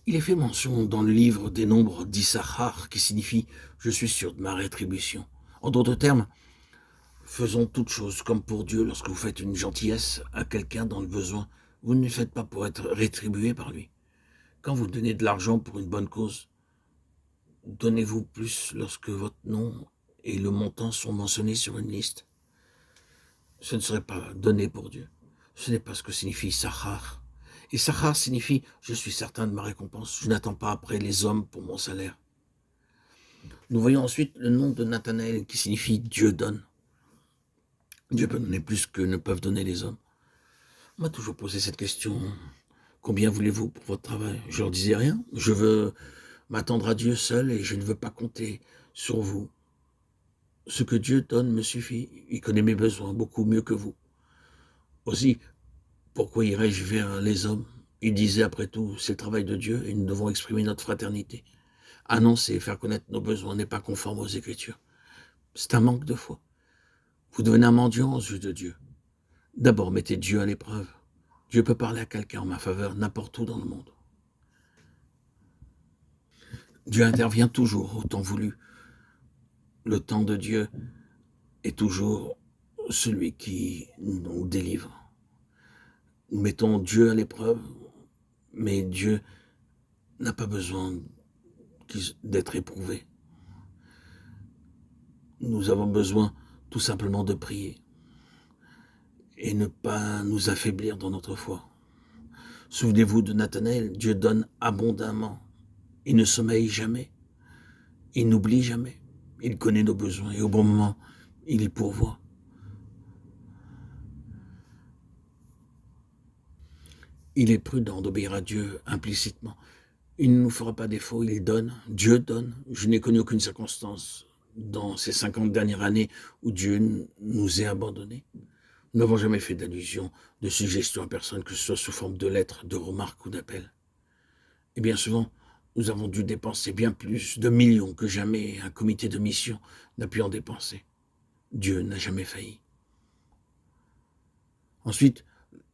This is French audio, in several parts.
Il est fait mention dans le livre des Nombres d'Issachar qui signifie « Je suis sûr de ma rétribution ». En d'autres termes, faisons toutes choses comme pour Dieu lorsque vous faites une gentillesse à quelqu'un dans le besoin. Vous ne le faites pas pour être rétribué par lui. Quand vous donnez de l'argent pour une bonne cause, donnez-vous plus lorsque votre nom et le montant sont mentionnés sur une liste. Ce ne serait pas donné pour Dieu. Ce n'est pas ce que signifie Sachar. Et Sachar signifie « je suis certain de ma récompense, je n'attends pas après les hommes pour mon salaire ». Nous voyons ensuite le nom de Nathanaël qui signifie « Dieu donne ». Dieu peut donner plus que ne peuvent donner les hommes. On m'a toujours posé cette question. Combien voulez-vous pour votre travail? Je leur disais rien. Je veux m'attendre à Dieu seul et je ne veux pas compter sur vous. Ce que Dieu donne me suffit. Il connaît mes besoins beaucoup mieux que vous. Aussi, pourquoi irais-je vers les hommes? Il disait après tout, c'est le travail de Dieu et nous devons exprimer notre fraternité. Annoncer et faire connaître nos besoins n'est pas conforme aux Écritures. C'est un manque de foi. Vous devenez un mendiant aux yeux de Dieu. D'abord, mettez Dieu à l'épreuve. Dieu peut parler à quelqu'un en ma faveur n'importe où dans le monde. Dieu intervient toujours au temps voulu. Le temps de Dieu est toujours celui qui nous délivre. Nous mettons Dieu à l'épreuve, mais Dieu n'a pas besoin d'être éprouvé. Nous avons besoin tout simplement de prier et ne pas nous affaiblir dans notre foi. Souvenez-vous de Nathanaël, Dieu donne abondamment. Il ne sommeille jamais. Il n'oublie jamais. Il connaît nos besoins et au bon moment, il y pourvoit. Il est prudent d'obéir à Dieu implicitement. Il ne nous fera pas défaut, il donne, Dieu donne. Je n'ai connu aucune circonstance dans ces 50 dernières années où Dieu nous ait abandonnés. Nous n'avons jamais fait d'allusion, de suggestion à personne, que ce soit sous forme de lettres, de remarques ou d'appels. Et bien souvent, nous avons dû dépenser bien plus de millions que jamais un comité de mission n'a pu en dépenser. Dieu n'a jamais failli. Ensuite,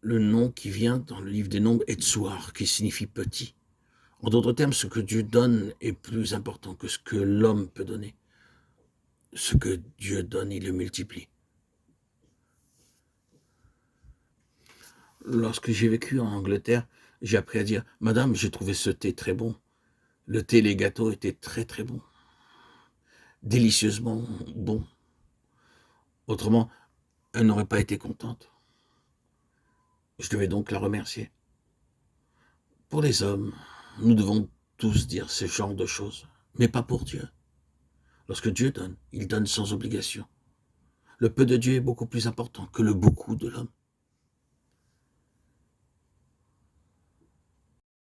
le nom qui vient dans le livre des Nombres est Tsuar, qui signifie petit. En d'autres termes, ce que Dieu donne est plus important que ce que l'homme peut donner. Ce que Dieu donne, il le multiplie. Lorsque j'ai vécu en Angleterre, j'ai appris à dire « Madame, j'ai trouvé ce thé très bon. » Le thé et les gâteaux étaient très très bons. Délicieusement bons. Autrement, elle n'aurait pas été contente. Je devais donc la remercier. Pour les hommes, nous devons tous dire ce genre de choses, mais pas pour Dieu. Lorsque Dieu donne, il donne sans obligation. Le peu de Dieu est beaucoup plus important que le beaucoup de l'homme.